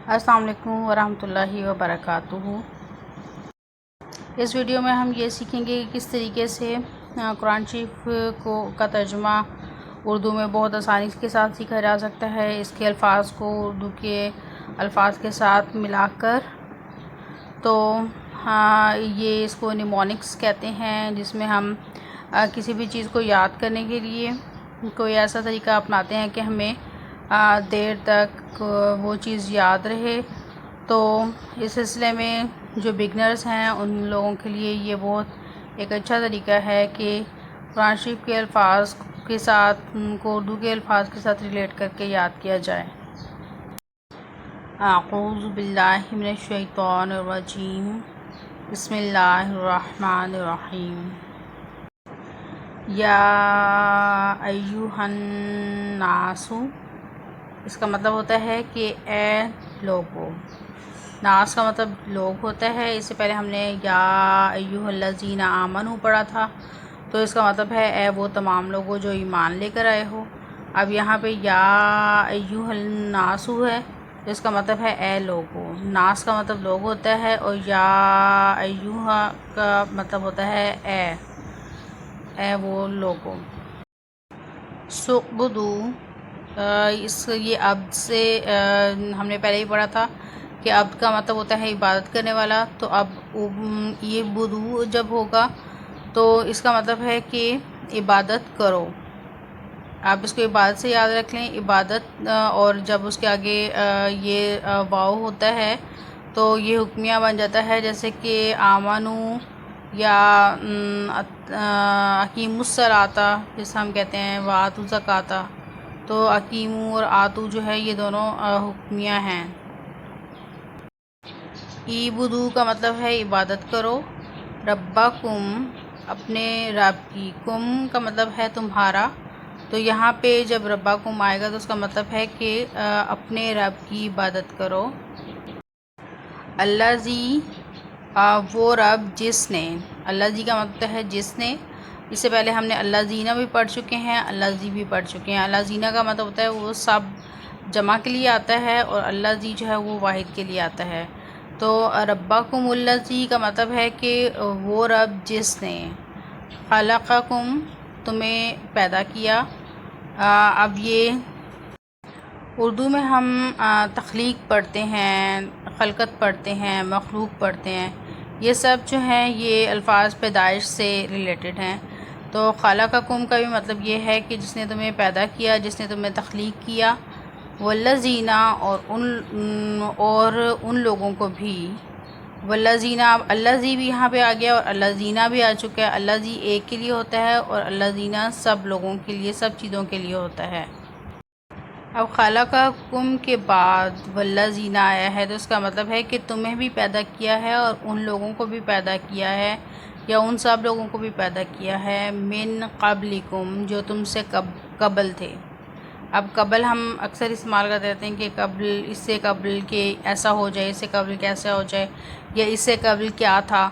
السلام علیکم ورحمۃ اللہ وبرکاتہ۔ اس ویڈیو میں ہم یہ سیکھیں گے کہ کس طریقے سے قرآن شریف کا ترجمہ اردو میں بہت آسانی کے ساتھ سیکھا جا سکتا ہے۔ اس کے الفاظ کو اردو کے الفاظ کے ساتھ ملا کر، تو یہ اس کو نیمونکس کہتے ہیں، جس میں ہم کسی بھی چیز کو یاد کرنے کے لیے کوئی ایسا طریقہ اپناتے ہیں کہ ہمیں دیر تک وہ چیز یاد رہے۔ تو اس سلسلے میں جو بگنرز ہیں ان لوگوں کے لیے یہ بہت ایک اچھا طریقہ ہے کہ قرآن شریف کے الفاظ کے ساتھ ان کو اردو کے الفاظ کے ساتھ ریلیٹ کر کے یاد کیا جائے۔ اعوذ باللہ من الشیطان الرجیم، بسم اللہ الرحمن الرحیم۔ یا ایہا الناس، اس کا مطلب ہوتا ہے کہ اے لوگو۔ ناس کا مطلب لوگ ہوتا ہے۔ اس سے پہلے ہم نے یا ایہا الذین آمنوا پڑھا تھا، تو اس کا مطلب ہے اے وہ تمام لوگوں جو ایمان لے کر آئے ہو۔ اب یہاں پہ یا ایہا الناس ہے، تو اس کا مطلب ہے اے لوگو۔ ناس کا مطلب لوگ ہوتا ہے، اور یا ایہا کا مطلب ہوتا ہے اے وہ لوگوں۔ سعبدو، یہ عبد سے ہم نے پہلے ہی پڑھا تھا کہ عبد کا مطلب ہوتا ہے عبادت کرنے والا۔ تو اب یہ بدو جب ہوگا تو اس کا مطلب ہے کہ عبادت کرو۔ آپ اس کو عبادت سے یاد رکھ لیں، عبادت، اور جب اس کے آگے یہ واو ہوتا ہے تو یہ حکمیہ بن جاتا ہے، جیسے کہ آمنو یا اقیموا الصلاۃ، جسے ہم کہتے ہیں وآتوا الزکاۃ۔ تو اقیمو اور آتو جو ہے یہ دونوں حکمیہ ہیں۔ اعبدوا کا مطلب ہے عبادت کرو، ربکم اپنے رب کی، کم کا مطلب ہے تمہارا۔ تو یہاں پہ جب ربکم آئے گا تو اس کا مطلب ہے کہ اپنے رب کی عبادت کرو۔ الذی، وہ رب جس نے، الذی کا مطلب ہے جس نے۔ اس سے پہلے ہم نے الذین بھی پڑھ چکے ہیں، الذی بھی پڑھ چکے ہیں۔ الذین کا مطلب ہوتا ہے وہ سب جمع کے لیے آتا ہے، اور الذی جو ہے وہ واحد کے لیے آتا ہے۔ تو ربکم الذی کا مطلب ہے کہ وہ رب جس نے، خلقکم تمہیں پیدا کیا۔ اب یہ اردو میں ہم تخلیق پڑھتے ہیں، خلقت پڑھتے ہیں، مخلوق پڑھتے ہیں، یہ سب جو ہیں یہ الفاظ پیدائش سے ریلیٹڈ ہیں۔ تو خلقکم کا بھی مطلب یہ ہے کہ جس نے تمہیں پیدا کیا، جس نے تمہیں تخلیق کیا۔ والذین، اور ان لوگوں کو بھی۔ والذین، اب الذی بھی یہاں پہ آ گیا اور الذین بھی آ چکا ہے۔ الذی ایک کے لیے ہوتا ہے، اور الذین سب لوگوں کے لیے، سب چیزوں کے لیے ہوتا ہے۔ اب خلقکم کے بعد والذین آیا ہے، تو اس کا مطلب ہے کہ تمہیں بھی پیدا کیا ہے، اور ان لوگوں کو بھی پیدا کیا ہے، یا ان سب لوگوں کو بھی پیدا کیا ہے، من قبلکم جو تم سے قبل تھے۔ اب قبل ہم اکثر استعمال کرتے رہتے ہیں کہ قبل، اس سے قبل کہ ایسا ہو جائے، اس سے قبل کیسا ہو جائے، یا اس سے قبل کیا تھا۔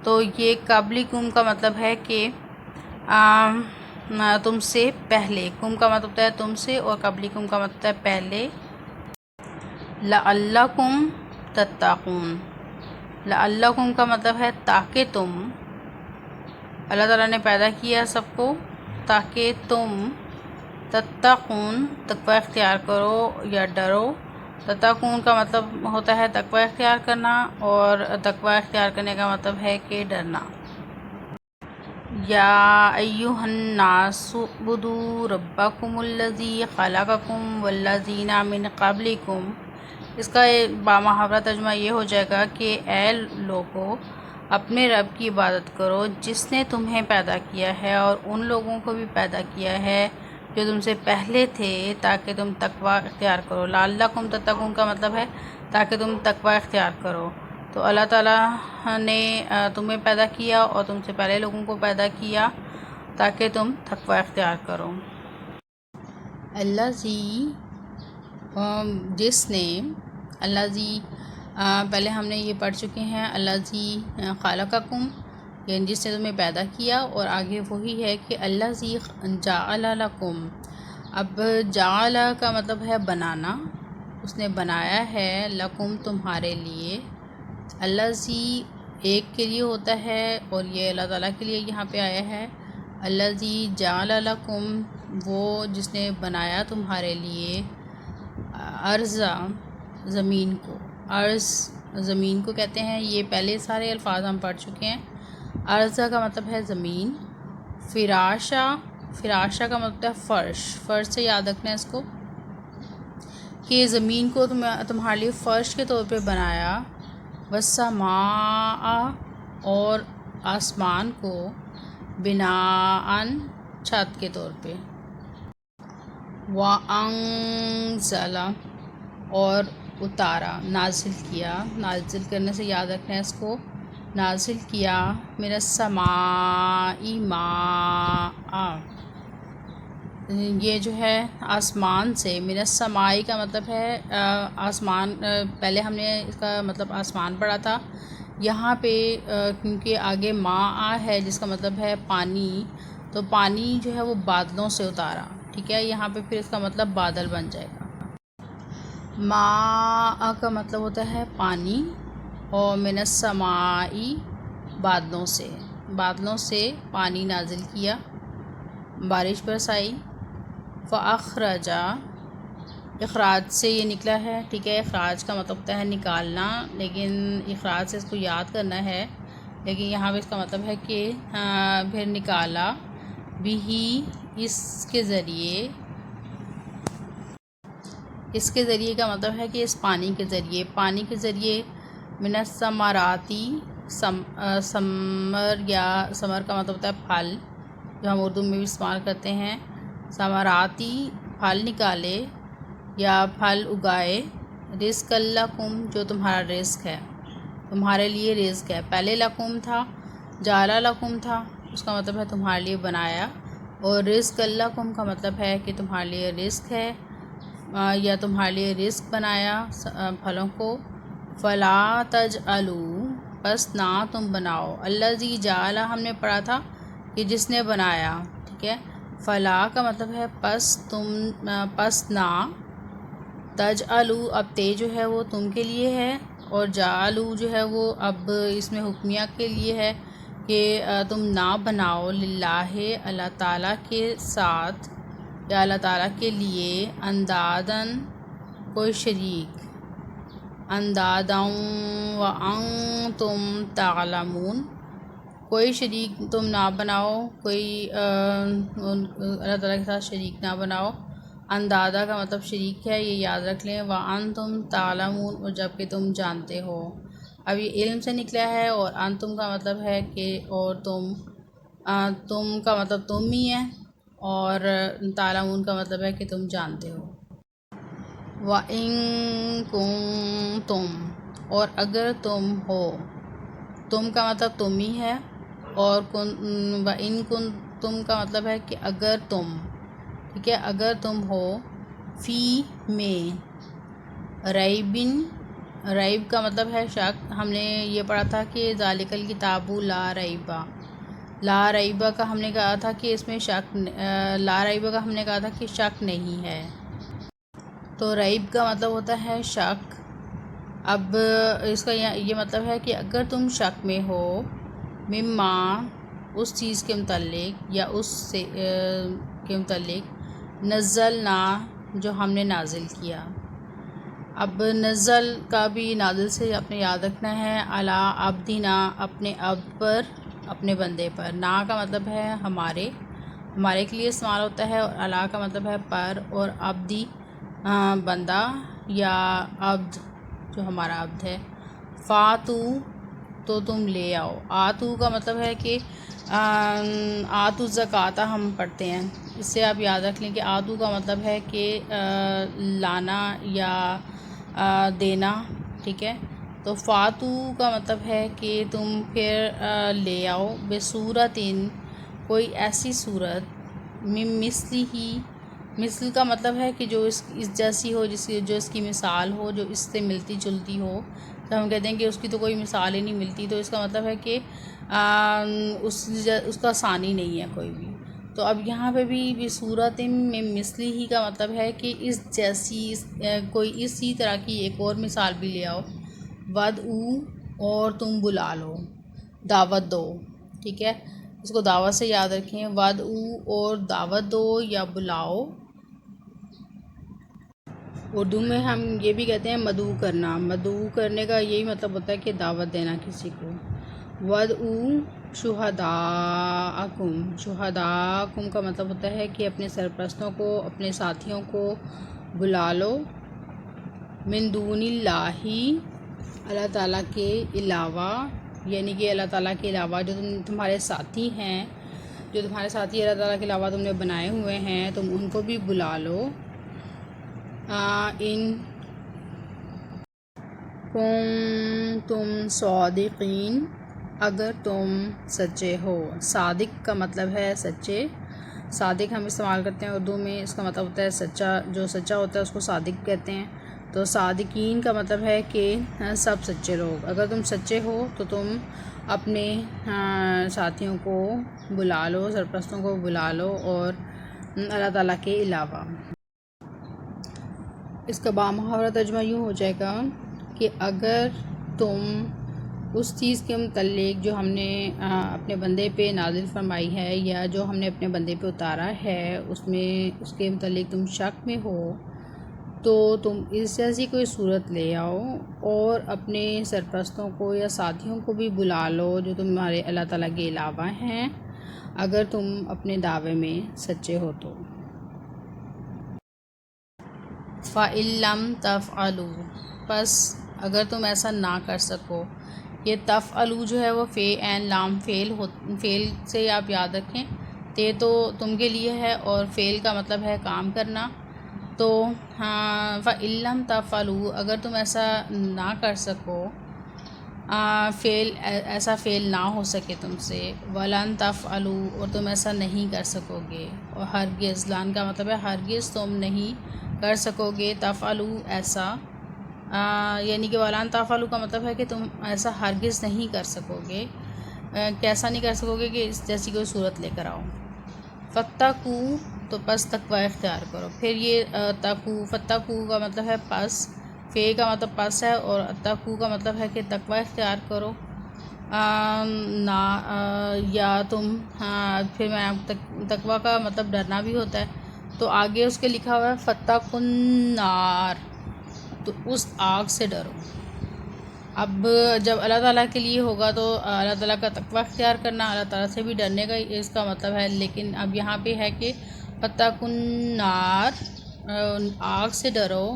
تو یہ قبلکم کا مطلب ہے کہ تم سے پہلے۔ کم کا مطلب ہوتا ہے تم سے، اور قبلکم کا مطلب ہے پہلے۔ لعلکم تتقون، لعلکم کا مطلب ہے تاکہ تم، اللہ تعالیٰ نے پیدا کیا سب کو تاکہ تم تتقون تقوی اختیار کرو یا ڈرو۔ تتقون کا مطلب ہوتا ہے تقوی اختیار کرنا، اور تقوی اختیار کرنے کا مطلب ہے کہ ڈرنا۔ یا ایہا الناس اعبدوا ربکم الذی خلقکم والذین من قبلکم۔ اس کا بامحاورہ ترجمہ یہ ہو جائے گا کہ اے لوگو اپنے رب کی عبادت کرو جس نے تمہیں پیدا کیا ہے، اور ان لوگوں کو بھی پیدا کیا ہے جو تم سے پہلے تھے، تاکہ تم تقوی اختیار کرو۔ لعلکم تتقون کا مطلب ہے تاکہ تم تقوی اختیار کرو۔ تو اللہ تعالیٰ نے تمہیں پیدا کیا اور تم سے پہلے لوگوں کو پیدا کیا تاکہ تم تقوی اختیار کرو۔ الذی، جس نے، الذی پہلے ہم نے یہ پڑھ چکے ہیں، الذی خلقکم یعنی جس نے تمہیں پیدا کیا، اور آگے وہی ہے کہ الذی جعل لکم۔ اب جعل کا مطلب ہے بنانا، اس نے بنایا ہے لکم تمہارے لیے، الذی ایک کے لیے ہوتا ہے اور یہ اللہ تعالیٰ کے لیے یہاں پہ آیا ہے، الذی جعل لکم وہ جس نے بنایا تمہارے لیے، ارضا زمین کو، ارض زمین کو کہتے ہیں، یہ پہلے سارے الفاظ ہم پڑھ چکے ہیں۔ ارضا کا مطلب ہے زمین، فراشا، فراشا کا مطلب ہے فرش، فرش سے یاد رکھنا ہے اس کو کہ زمین کو تمہارے لیے فرش کے طور پہ بنایا، والسماء اور آسمان کو، بناءً چھت کے طور پہ، وَأَنزَلَ اور اتارا، نازل کیا، نازل کرنے سے یاد رکھنا ہے اس کو، نازل کیا، من السماء ماء، یہ جو ہے آسمان سے، من السماء کا مطلب ہے آسمان، پہلے ہم نے اس کا مطلب آسمان پڑھا تھا، یہاں پہ کیونکہ آگے ماء ہے جس کا مطلب ہے پانی، تو پانی جو ہے وہ بادلوں سے اتارا، ٹھیک ہے، یہاں پہ پھر اس کا مطلب بادل بن جائے گا۔ ماء کا مطلب ہوتا ہے پانی، اور من السماء بادلوں سے، بادلوں سے پانی نازل کیا، بارش برسائی، فَأَخْرَجَ اخراج سے یہ نکلا ہے، ٹھیک ہے، اخراج کا مطلب ہوتا ہے نکالنا، لیکن اخراج سے اس کو یاد کرنا ہے، لیکن یہاں پہ اس کا مطلب ہے کہ پھر نکالا، بھی اس کے ذریعے، اس کے ذریعے کا مطلب ہے کہ اس پانی کے ذریعے، پانی کے ذریعے، من الثمراتی، ثمر یا ثمر کا مطلب ہوتا ہے پھل، جو ہم اردو میں بھی استعمال کرتے ہیں، ثمراتی پھل نکالے یا پھل اگائے، رزق لکم جو تمہارا رزق ہے، تمہارے لیے رزق ہے، پہلے لکم تھا، جعل لکم تھا، اس کا مطلب ہے تمہارے لیے بنایا، اور رزق لکم کا مطلب ہے کہ تمہارے لیے رزق ہے، یا تمہارے لیے رزق بنایا پھلوں کو، فلا تجعلوا پس نہ تم بناؤ، الذی جعل ہم نے پڑھا تھا کہ جس نے بنایا، ٹھیک ہے، فلا کا مطلب ہے پس نہ، تجعلوا اب تے جو ہے وہ تم کے لیے ہے، اور جعلوا جو ہے وہ اب اس میں حکمیہ کے لیے ہے کہ تم نہ بناؤ، للہ اللہ تعالیٰ کے ساتھ یا اللہ تعالیٰ کے لیے، اندادن کوئی شریک، انداداً وانتم تعلمون کوئی شریک تم نہ بناؤ، کوئی اللہ تعالیٰ کے ساتھ شریک نہ بناؤ، اندادہ کا مطلب شریک ہے، یہ یاد رکھ لیں، وانتم تعلمون اور جب کہ تم جانتے ہو، اب یہ علم سے نکلا ہے، اور انتم کا مطلب ہے کہ اور تم کا مطلب تم ہی ہے، اور تعلمون کا مطلب ہے کہ تم جانتے ہو۔ وَإِن كُنتُم اور اگر تم ہو، تم کا مطلب تم ہی ہے، اور وَإِن كُنتُم کا مطلب ہے کہ اگر تم، ٹھیک ہے، اگر تم ہو، فی میں، ریبن، ریب کا مطلب ہے شک، ہم نے یہ پڑھا تھا کہ ذالک الکتاب لا ریبہ، لا ریبہ کا ہم نے کہا تھا کہ اس میں شک، لا ریبہ کا ہم نے کہا تھا کہ شک نہیں ہے، تو ریب کا مطلب ہوتا ہے شک، اب اس کا یہ مطلب ہے کہ اگر تم شک میں ہو، مما اس چیز کے متعلق یا اس سے کے متعلق، نزلنا جو ہم نے نازل کیا، اب نزل کا بھی نازل سے اپنے یاد رکھنا ہے، علی عبدنا اپنے عبد پر، اپنے بندے پر، نا کا مطلب ہے ہمارے کے لیے استعمال ہوتا ہے، اور علی کا مطلب ہے پر، اور عبدی بندہ یا عبد جو ہمارا عبد ہے، فاتو تو تم لے آؤ، آتو کا مطلب ہے کہ آتو زکوٰۃ ہم پڑھتے ہیں، اس سے آپ یاد رکھ لیں کہ آتو کا مطلب ہے کہ لانا یا دینا، ٹھیک ہے، تو فاتو کا مطلب ہے کہ تم پھر لے آؤ، بصورتن کوئی ایسی صورت، من مثلی ہی، مثل کا مطلب ہے کہ جو اس جیسی ہو، جو اس کی مثال ہو، جو اس سے ملتی جلتی ہو، تو ہم کہتے ہیں کہ اس کی تو کوئی مثال ہی نہیں ملتی، تو اس کا مطلب ہے کہ اس کا ثانی نہیں ہے کوئی بھی، تو اب یہاں پہ بھی صورت میں مثلی ہی کا مطلب ہے کہ اس جیسی کوئی اسی طرح کی ایک اور مثال بھی لے آؤ. ودعو اور تم بلا لو، دعوت دو. ٹھیک ہے، اس کو دعوت سے یاد رکھیں. ودعو اور دعوت دو یا بلاؤ. اردو میں ہم یہ بھی کہتے ہیں مدعو کرنا. مدعو کرنے کا یہی مطلب ہوتا ہے کہ دعوت دینا کسی کو. ودعو شہداءکم. شہداءکم کا مطلب ہوتا ہے کہ اپنے سرپرستوں کو، اپنے ساتھیوں کو بلا لو. من دون اللہ، اللہ تعالیٰ کے علاوہ، یعنی کہ اللہ تعالیٰ کے علاوہ جو تمہارے ساتھی ہیں، جو تمہارے ساتھی اللہ تعالیٰ کے علاوہ تم نے بنائے ہوئے ہیں، تم ان کو بھی بلا لو. ان کنتم صادقین، اگر تم سچے ہو. صادق کا مطلب ہے سچے. صادق ہم استعمال کرتے ہیں اردو میں، اس کا مطلب ہوتا ہے سچا. جو سچا ہوتا ہے اس کو صادق کہتے ہیں. تو صادقین کا مطلب ہے کہ سب سچے لوگ. اگر تم سچے ہو تو تم اپنے ساتھیوں کو بلا لو، سرپرستوں کو بلا لو، اور اللہ تعالیٰ کے علاوہ. اس کا بامحاورہ ترجمہ یوں ہو جائے گا کہ اگر تم اس چیز کے متعلق جو ہم نے اپنے بندے پہ نازل فرمائی ہے، یا جو ہم نے اپنے بندے پہ اتارا ہے، اس کے متعلق تم شک میں ہو، تو تم اس جیسی کوئی صورت لے آؤ اور اپنے سرپرستوں کو یا ساتھیوں کو بھی بلا لو جو تمہارے اللہ تعالیٰ کے علاوہ ہیں، اگر تم اپنے دعوے میں سچے ہو تو. فَإِن لَّمْ تَفْعَلُوا، پس اگر تم ایسا نہ کر سکو. یہ تفعلوا جو ہے وہ فے عین لام فعل سے آپ یاد رکھیں. تے تو تم کے لیے ہے اور فعل کا مطلب ہے کام کرنا. تو فَإِن لَّمْ تَفْعَلُوا، اگر تم ایسا نہ کر سکو، ایسا فعل نہ ہو سکے تم سے. وَلَن تَفْعَلُوا، اور تم ایسا نہیں کر سکو گے. اور ہرگز، لن کا مطلب ہے ہرگز تم نہیں کر سکو گے. تفعلوا ایسا، یعنی کہ وَلَن تفعلوا کا مطلب ہے کہ تم ایسا ہرگز نہیں کر سکو گے. کیسا نہیں کر سکو گے کہ اس جیسی کوئی صورت لے کر آؤ. فَاتَّقُوا، تو پس تقوی اختیار کرو. پھر یہ فتقوا کا مطلب ہے پس، فے کا مطلب پس ہے، اور اتقوا کا مطلب ہے کہ تقوی اختیار کرو. یا تم پھر میں تقوی کا مطلب ڈرنا بھی ہوتا ہے. تو آگے اس کے لکھا ہوا ہے فَاتَّقُوا النَّارَ، تو اس آگ سے ڈرو. اب جب اللہ تعالیٰ کے لیے ہوگا تو اللہ تعالیٰ کا تقوی اختیار کرنا، اللہ تعالیٰ سے بھی ڈرنے کا اس کا مطلب ہے. لیکن اب یہاں پہ ہے کہ فَاتَّقُوا النَّارَ، آگ سے ڈرو.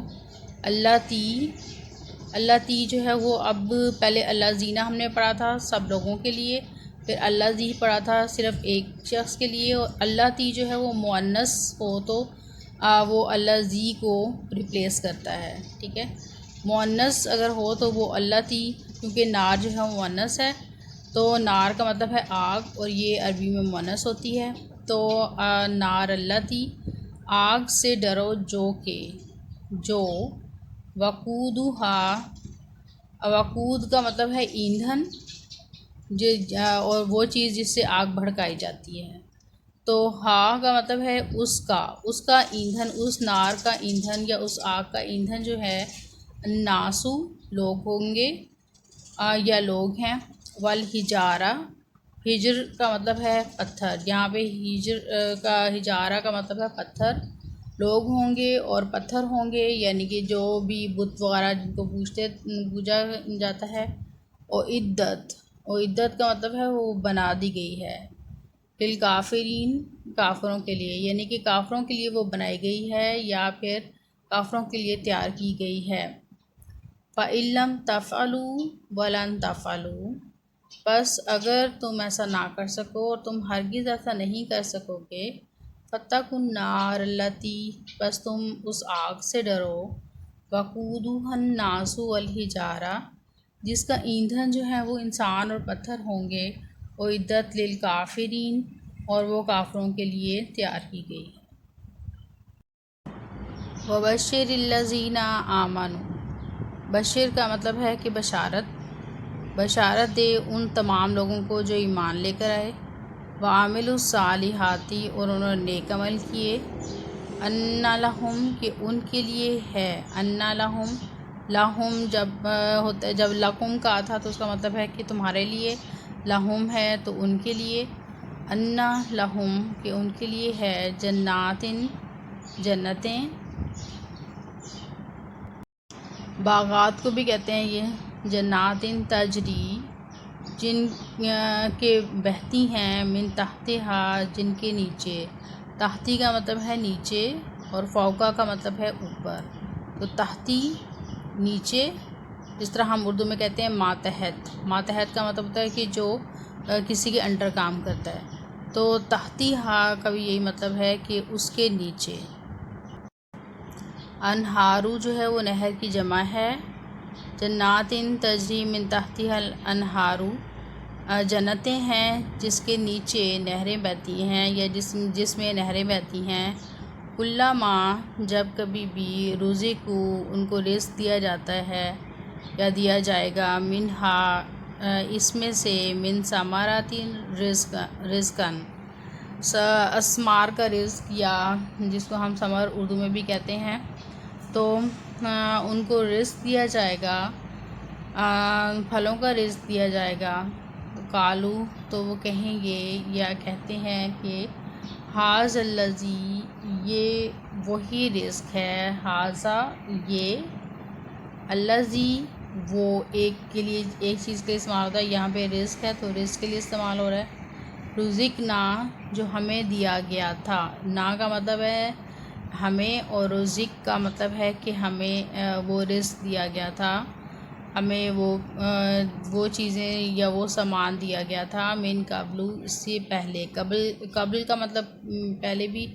اللہ تی جو ہے وہ، اب پہلے اللہ زینہ ہم نے پڑھا تھا سب لوگوں کے لیے، پھر اللہ زی پڑھا تھا صرف ایک شخص کے لیے. اور اللہ تی جو ہے وہ مؤنث ہو تو وہ اللہ زی کو ریپلیس کرتا ہے. ٹھیک ہے، مؤنث اگر ہو تو وہ اللہ تی، کیونکہ نار جو ہے وہ مؤنث ہے. تو نار کا مطلب ہے آگ، اور یہ عربی میں مؤنث ہوتی ہے. تو نار اللہ تی، آگ سے ڈرو جو وقود کا مطلب ہے ایندھن، اور وہ چیز جس سے آگ بھڑکائی جاتی ہے. تو کا مطلب ہے اس کا ایندھن، اس نار کا ایندھن یا اس آگ کا ایندھن جو ہے ناسو لوگ ہوں گے یا لوگ ہیں. والحجارہ، ہجر کا مطلب ہے پتھر. یہاں پہ ہجارہ کا مطلب ہے پتھر. لوگ ہوں گے اور پتھر ہوں گے، یعنی کہ جو بھی بت وغیرہ جن کو پوجا جاتا ہے. اور عدت کا مطلب ہے وہ بنا دی گئی ہے. للکافرین، کافروں کے لیے، یعنی کہ کافروں کے لیے وہ بنائی گئی ہے یا پھر کافروں کے لیے تیار کی گئی ہے. فَإِن لَّمْ تَفْعَلُوا وَلَن تَفْعَلُوا، بس اگر تم ایسا نہ کر سکو اور تم ہرگز ایسا نہیں کر سکو گے. فَاتَّقُوا النَّارَ الَّتِی، بس تم اس آگ سے ڈرو. وَقُودُهَا النَّاسُ وَالْحِجَارَةُ، جس کا ایندھن جو ہے وہ انسان اور پتھر ہوں گے. اعدت للکافرین، اور وہ کافروں کے لیے تیار کی گئی ہے. وَبَشِّرِ الَّذِينَ آمَنُوا، بشر کا مطلب ہے کہ بشارت دے ان تمام لوگوں کو جو ایمان لے کر آئے. وعاملوا الصالحات اور انہوں نے نیک عمل کیے، انا لہم کہ ان کے لیے ہے، انا لہم لہم جب لکم کا تھا تو اس کا مطلب ہے کہ تمہارے لیے، لہم ہے تو ان کے لیے، انا لہم کہ ان کے لیے ہے، جنتیں، باغات کو بھی کہتے ہیں یہ، جنات تجری جن کے بہتی ہیں، من تحتہا جن کے نیچے، تحتی کا مطلب ہے نیچے اور فوقہ کا مطلب ہے اوپر، تو تحتی نیچے، جس طرح ہم اردو میں کہتے ہیں ماتحت، ماتحت کا مطلب ہوتا ہے کہ جو کسی کے انڈر کام کرتا ہے، تو تحتی ہا کا بھی یہی مطلب ہے کہ اس کے نیچے۔ انہارو جو ہے وہ نہر کی جمع ہے، جنات تجری من تحتہا الانہارو جنتیں ہیں جس کے نیچے نہریں بہتی ہیں یا جس میں نہریں بہتی ہیں، کلما جب کبھی بھی رزقو ان کو رزق دیا جاتا ہے یا دیا جائے گا، منہا اس میں سے، من ثمرات رزقن اسمار کا رزق یا جس کو ہم ثمر اردو میں بھی کہتے ہیں، تو ان کو رزق دیا جائے گا، پھلوں کا رزق دیا جائے گا، قالو تو وہ کہیں گے یا کہتے ہیں کہ ھذا الذی یہ وہی رزق ہے، ھذا یہ، الذی وہ ایک کے لیے ایک چیز کے لیے استعمال ہوتا ہے، یہاں پہ رزق ہے تو رزق کے لیے استعمال ہو رہا ہے، رزقنا جو ہمیں دیا گیا تھا، نا کا مطلب ہے ہمیں اور رزق کا مطلب ہے کہ ہمیں وہ رزق دیا گیا تھا، ہمیں وہ چیزیں یا وہ سامان دیا گیا تھا، من قبل اس سے پہلے، قبل کا مطلب پہلے بھی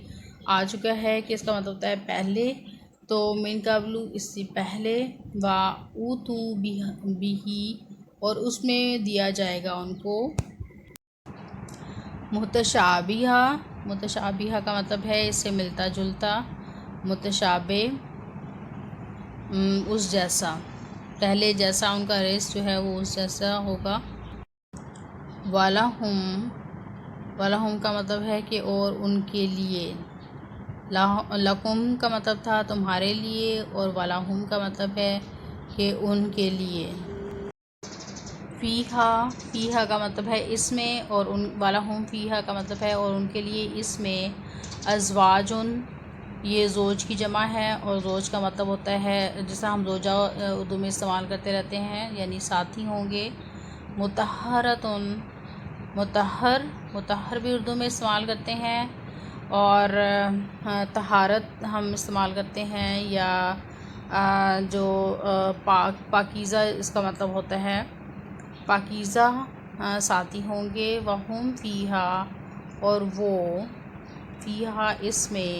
آ چکا ہے کہ اس کا مطلب ہوتا ہے پہلے، تو من قبل اس سے پہلے، اوتوا بھی اور اس میں دیا جائے گا ان کو، متشابہہ، متشابہہ کا مطلب ہے اس سے ملتا جلتا، متشابہ اس جیسا، پہلے جیسا ان کا رزق جو ہے وہ اس جیسا ہوگا، وَلَهُمْ وَلَهُمْ کا مطلب ہے کہ اور ان کے لیے، لَكُمْ کا مطلب تھا تمہارے لیے اور وَلَهُمْ کا مطلب ہے کہ ان کے لیے، فیہا کا مطلب ہے اس میں، اور وَلَهُمْ فیہا کا مطلب ہے اور ان کے لیے اس میں، ازواجن یہ زوج کی جمع ہے اور زوج کا مطلب ہوتا ہے جس طرح ہم زوجہ اردو میں استعمال کرتے رہتے ہیں، یعنی ساتھی ہوں گے، مطہرتن مطہر بھی اردو میں استعمال کرتے ہیں، اور طہارت ہم استعمال کرتے ہیں، یا جو پاکیزہ اس کا مطلب ہوتا ہے، پاکیزہ ساتھی ہوں گے، وہم فیہا اور وہ، فیہا اس میں،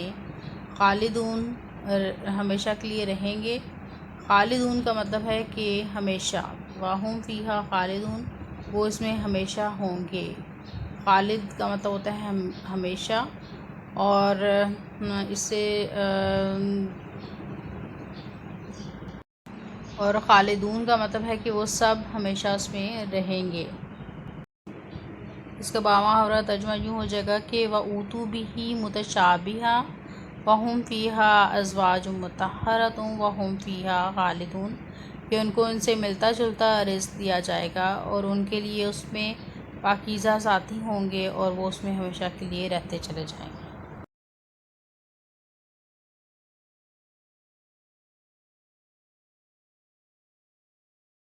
خالدون ہمیشہ کے لیے رہیں گے، خالدون کا مطلب ہے کہ ہمیشہ، وہم فیہا خالدون وہ اس میں ہمیشہ ہوں گے، خالد کا مطلب ہوتا ہے ہمیشہ، اور اس سے اور خالدون کا مطلب ہے کہ وہ سب ہمیشہ اس میں رہیں گے۔ اس کا باواں ہمارا ترجمہ یوں ہو جائے گا کہ وَأُوتُوا بِهِ مُتَشَابِهًا وَهُمْ فِيهَا أَزْوَاجٌ مُطَهَّرَةٌ وَهُمْ فِيهَا خَالِدُونَ کہ ان کو ان سے ملتا جلتا رزق دیا جائے گا اور ان کے لیے اس میں پاکیزہ ساتھی ہوں گے اور وہ اس میں ہمیشہ کے لیے رہتے چلے جائیں گے۔